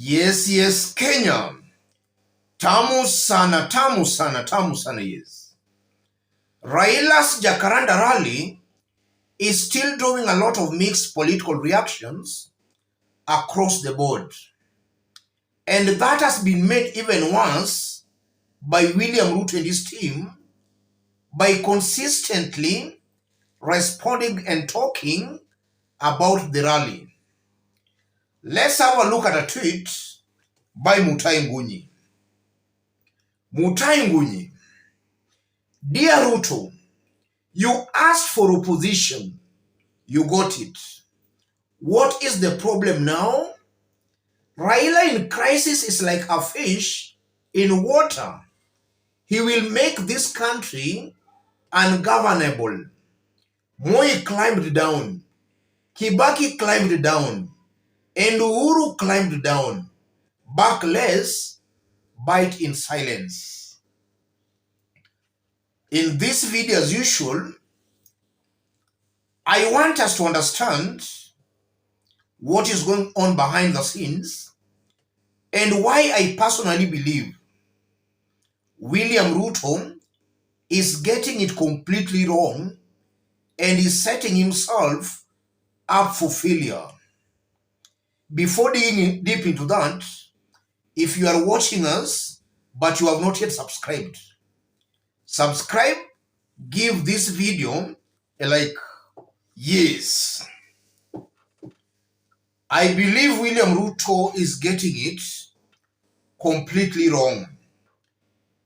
Yes, Kenya. Tamu sana, tamu sana, tamu sana, yes. Raila's Jacaranda rally is still drawing a lot of mixed political reactions across the board. And that has been made even worse by William Ruto and his team by consistently responding and talking about the rally. Let's have a look at a tweet by Mutahi Ngunyi. Mutahi Ngunyi, dear Ruto, you asked for opposition. You got it. What is the problem now? Raila in crisis is like a fish in water. He will make this country ungovernable. Moi climbed down. Kibaki climbed down. And Uhuru climbed down. Backless, bite in silence. In this video, as usual, I want us to understand what is going on behind the scenes and why I personally believe William Ruto is getting it completely wrong and is setting himself up for failure. Before digging deep into that, if you are watching us but you have not yet subscribed, subscribe, give this video a like. Yes, I believe William Ruto is getting it completely wrong.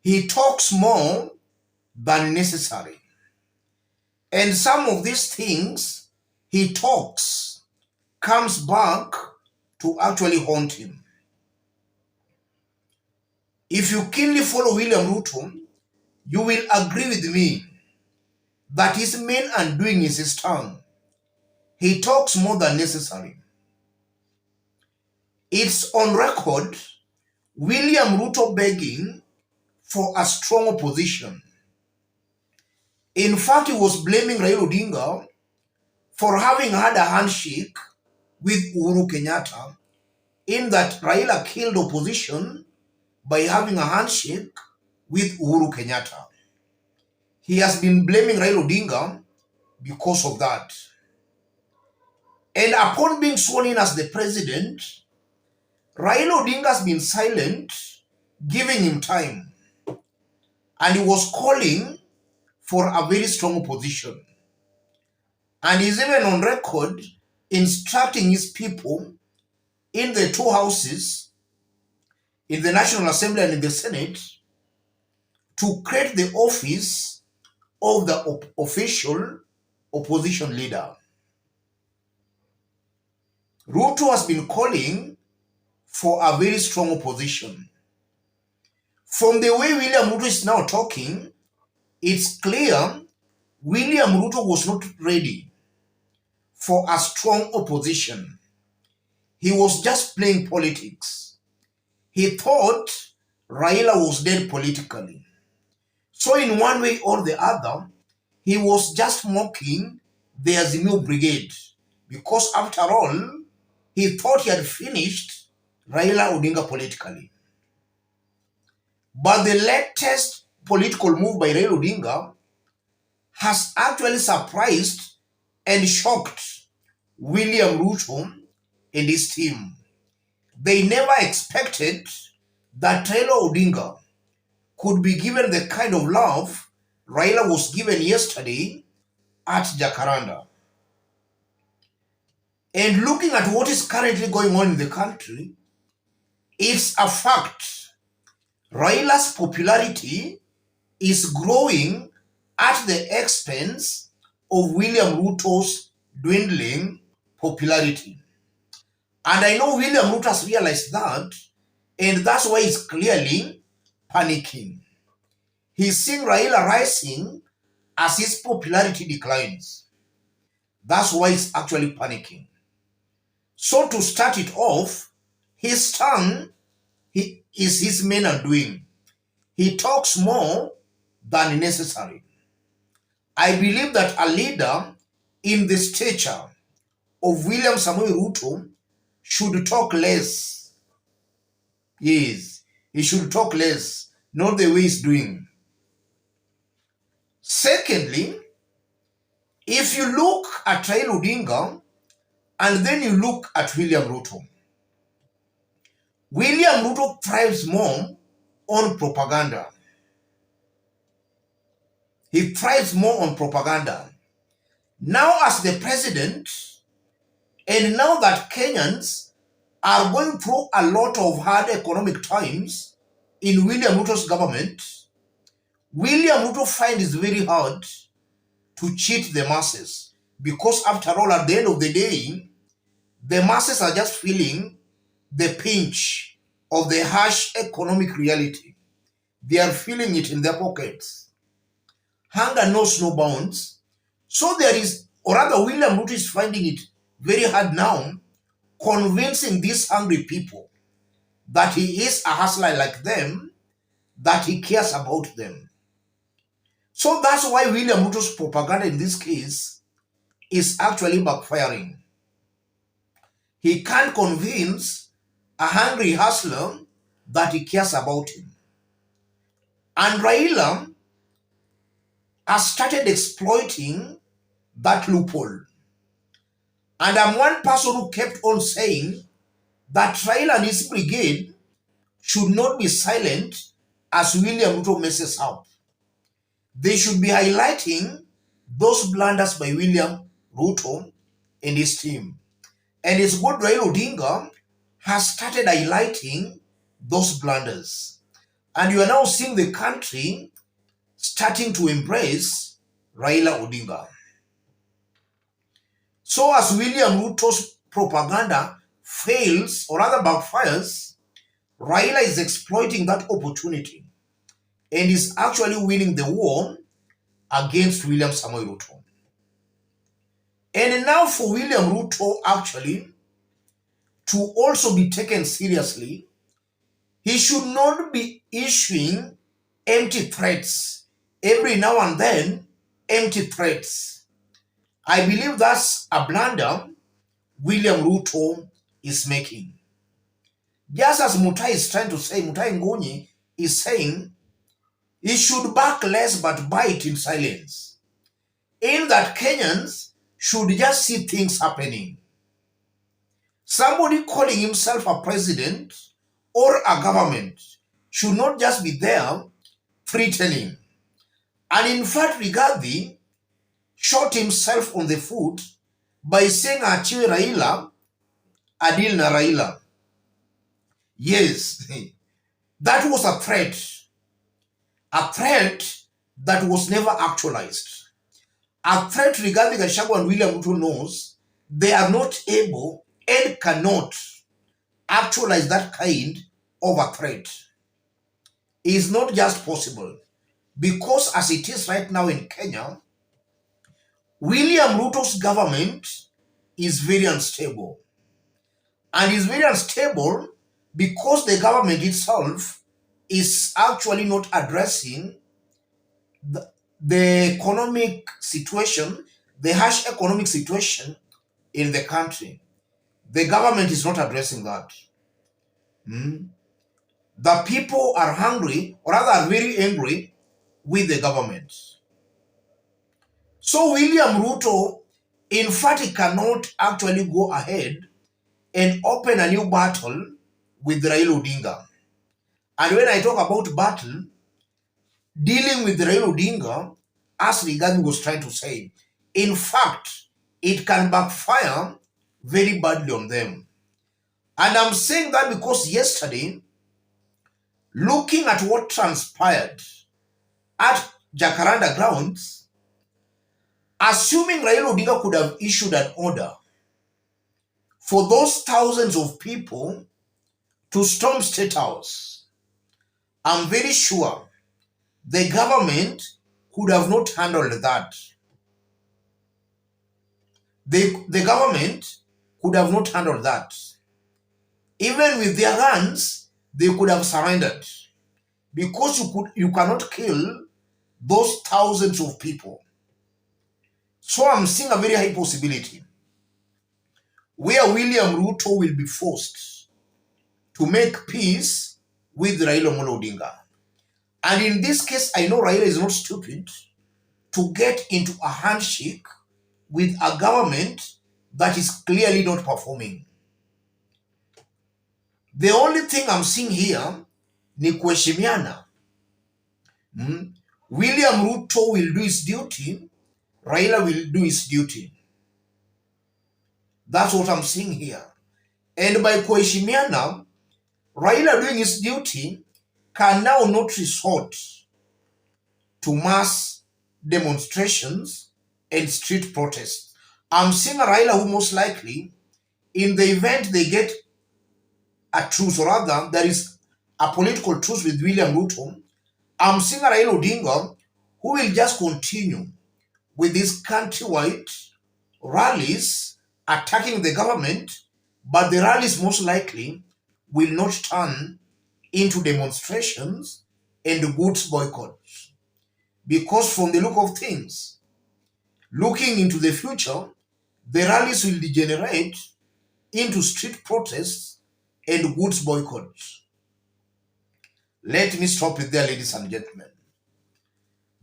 He talks more than necessary. And some of these things he talks comes back to actually haunt him. If you keenly follow William Ruto, you will agree with me that his main undoing is his tongue. He talks more than necessary. It's on record, William Ruto begging for a strong opposition. In fact, he was blaming Raila Odinga for having had a handshake with Uhuru Kenyatta, in that Raila killed opposition by having a handshake with Uhuru Kenyatta. He has been blaming Raila Odinga because of that. And upon being sworn in as the president, Raila Odinga has been silent, giving him time. And he was calling for a very strong opposition. And he's even on record instructing his people in the two houses, in the National Assembly and in the Senate, to create the office of the official opposition leader. Ruto has been calling for a very strong opposition. From the way William Ruto is now talking, it's clear William Ruto was not ready for a strong opposition. He was just playing politics. He thought Raila was dead politically. So in one way or the other, he was just mocking the Azimio Brigade, because after all, he thought he had finished Raila Odinga politically. But the latest political move by Raila Odinga has actually surprised and shocked William Ruto and his team. They never expected that Raila Odinga could be given the kind of love Raila was given yesterday at Jacaranda. And looking at what is currently going on in the country, it's a fact. Raila's popularity is growing at the expense of William Ruto's dwindling popularity. And I know William Ruto has realized that, and that's why he's clearly panicking. He's seeing Raila rising as his popularity declines. That's why he's actually panicking. So to start it off, his tongue is his main undoing. He talks more than necessary. I believe that a leader in the stature of William Samoei Ruto should talk less Yes, he should talk less, not the way he's doing. Secondly, if you look at Raila Odinga and then you look at William Ruto, William Ruto thrives more on propaganda. He thrives more on propaganda. Now as the president, and now that Kenyans are going through a lot of hard economic times in William Ruto's government, William Ruto finds it very hard to cheat the masses. Because after all, at the end of the day, the masses are just feeling the pinch of the harsh economic reality. They are feeling it in their pockets. Hunger knows no bounds. So there is, or rather William Ruto is finding it very hard now, convincing these hungry people that he is a hustler like them, that he cares about them. So that's why William Ruto's propaganda in this case is actually backfiring. He can't convince a hungry hustler that he cares about him. And Raila has started exploiting that loophole. And I'm one person who kept on saying that Raila and his brigade should not be silent as William Ruto messes up. They should be highlighting those blunders by William Ruto and his team. And it's good Raila Odinga has started highlighting those blunders. And you are now seeing the country starting to embrace Raila Odinga. So as William Ruto's propaganda fails or rather backfires, Raila is exploiting that opportunity and is actually winning the war against William Samoei Ruto. And now for William Ruto actually to also be taken seriously, he should not be issuing empty threats. Every now and then, empty threats. I believe that's a blunder William Ruto is making. Just as Mutahi is trying to say, Mutahi Ngunyi is saying, he should bark less but bite in silence. In that Kenyans should just see things happening. Somebody calling himself a president or a government should not just be there threatening. And in fact, Rigathi shot himself on the foot by saying Achiwe Raila, Adil na Raila. Yes, that was a threat that was never actualized. A threat regarding Gachagua and William Ruto knows they are not able and cannot actualize that kind of a threat. It is not just possible because as it is right now in Kenya, William Ruto's government is very unstable. And is very unstable because the government itself is actually not addressing the economic situation, the harsh economic situation in the country. The government is not addressing that. The people are hungry, or rather are very angry with the government. So William Ruto, in fact, he cannot actually go ahead and open a new battle with Raila Odinga. And when I talk about battle, dealing with Raila Odinga, as Rigathi was trying to say, in fact, it can backfire very badly on them. And I'm saying that because yesterday, looking at what transpired at JACARANDA grounds, assuming Raila Odinga could have issued an order for those thousands of people to storm State House, I'm very sure the government could have not handled that. The government could have not handled that. Even with their guns, they could have surrendered. Because you cannot kill those thousands of people. So I'm seeing a very high possibility where William Ruto will be forced to make peace with Raila Amolo Odinga. And in this case, I know Raila is not stupid to get into a handshake with a government that is clearly not performing. The only thing I'm seeing here ni kuheshimiana. William Ruto will do his duty, Raila will do his duty. That's what I'm seeing here. And by kuheshimiana, Raila doing his duty can now not resort to mass demonstrations and street protests. I'm seeing a Raila who most likely, in the event they get a truce, or rather there is a political truce with William Ruto, I'm seeing a Raila Odinga who will just continue with these countrywide rallies attacking the government, but the rallies most likely will not turn into demonstrations and goods boycotts. Because from the look of things, looking into the future, the rallies will degenerate into street protests and goods boycotts. Let me stop it there, ladies and gentlemen.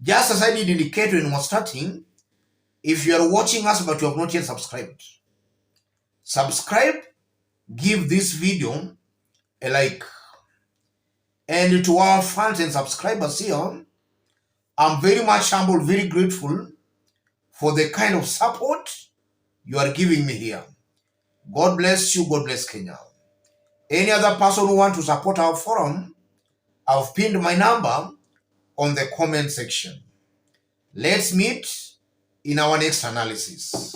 Just as I did indicate when we were starting, if you are watching us but you have not yet subscribed, subscribe, give this video a like. And to our fans and subscribers here, I'm very much humble, very grateful for the kind of support you are giving me here. God bless you. God bless Kenya. Any other person who wants to support our forum, I've pinned my number on the comment section. Let's meet in our next analysis.